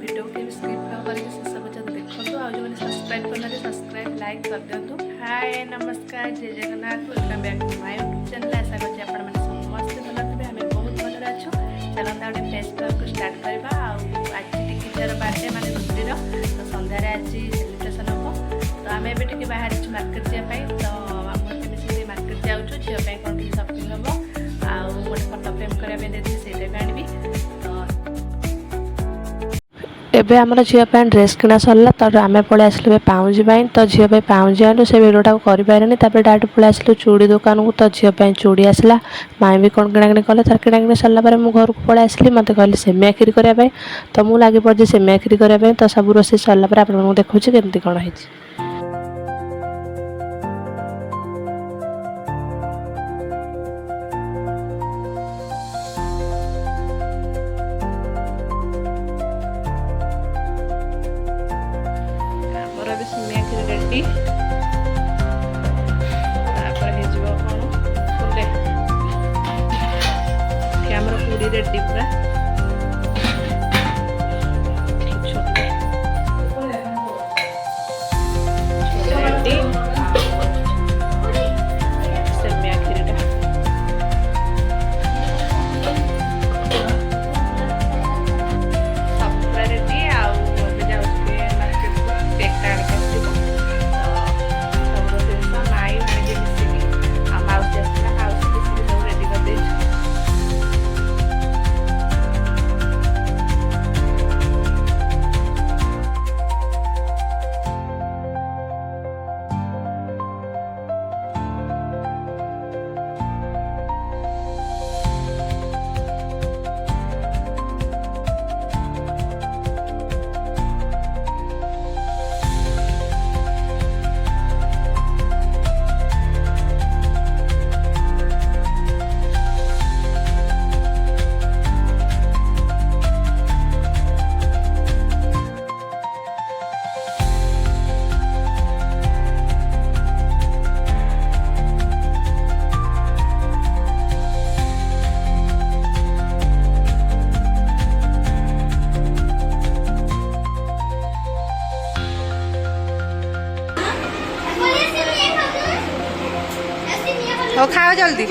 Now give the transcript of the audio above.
Video के skip न करके शेष पर्यंत देखो आ जो सब्सक्राइब करना सब्सक्राइब लाइक कर दिंतु। हाय नमस्कार जय Jagannath welcome back to my YouTube channel. आशा करছি ଆପଣ ମାନେ ସମସ୍ତେ ଭଲ ଥିବେ। ଆମେ ବହୁତ ଭଲରେ ଅଛୁ। ଚାଲନ୍ତୁ ଗୋଟେ ଫେସ୍ ବ୍ଲଗ୍ ଷ୍ଟାର୍ଟ କରିବା। ଆଉ ଆଜି ଟିକିର ବାର୍ଥଡେ ମାନେ ରୁଟିର ତ ସନ୍ଧ୍ୟାରେ ଆଜି ସେଲିବ୍ରେସନ୍ ହେବ। ତ ଆମେ ଏବେ ଟିକେ ବାହାରିଛୁ ମାର୍କେଟ ଯିବା ପାଇଁ। ତ ଆମେ ମିଶିକି ମାର୍କେଟ ଯାଉଛୁ ଝିଅ ପାଇଁ କ'ଣ ଟିକେ ସପିଂ ହେବ। ଆଉ ଗୋଟେ ଫଟୋ ଫ୍ରେମ୍ କରିବା ପାଇଁ ଦେଇଥିଲି ସେଇଟା ବି ଆଣିବି। ଏବେ ଆମର ଝିଅ ପାଇଁ ଡ୍ରେସ୍ କିଣା ସରିଲା। ତ ଆମେ ପଳେଇ ଆସିଲୁ ଏବେ ପାଉଁଜି ପାଇଁ। ତ ଝିଅ ପାଇଁ ପାଉଁଜି ଆଣିଲୁ। ସେ ଭିଡ଼ିଓଟାକୁ କରିପାରିନି। ତାପରେ ଡାଇରେକ୍ଟ ପଳେଇ ଆସିଲୁ ଚୁଡ଼ି ଦୋକାନକୁ। ତ ଝିଅ ପାଇଁ ଚୁଡ଼ି ଆସିଲା। ମାଇଁ ବି କ'ଣ କିଣାକିଣି କଲେ। ତାର କିଣାକିଣି ସରିଲା ପରେ ମୁଁ ଘରକୁ ପଳେଇ ଆସିଲି। ମୋତେ କହିଲେ ସେମିଆ କ୍ଷୀରି କରିବା ପାଇଁ। ତ ମୁଁ ଲାଗି ପଡ଼ିଛି ସେମିଆ କ୍ଷୀରି କରିବା ପାଇଁ। ତ ସବୁ ରୋଷେଇ ସରିଲା ପରେ ଆପଣଙ୍କୁ ଦେଖାଉଛି କେମିତି କ'ଣ ହେଇଛି। ଆମର ଏବେ ସେମିଆ କ୍ଷୀରି ରେଡ଼ି। ତାପରେ ହେଇଯିବ କ'ଣ ଫୁଲେ ଆମର ପୁରୀ ରେଡ଼ି ପୁରା। खाओ जल्दी।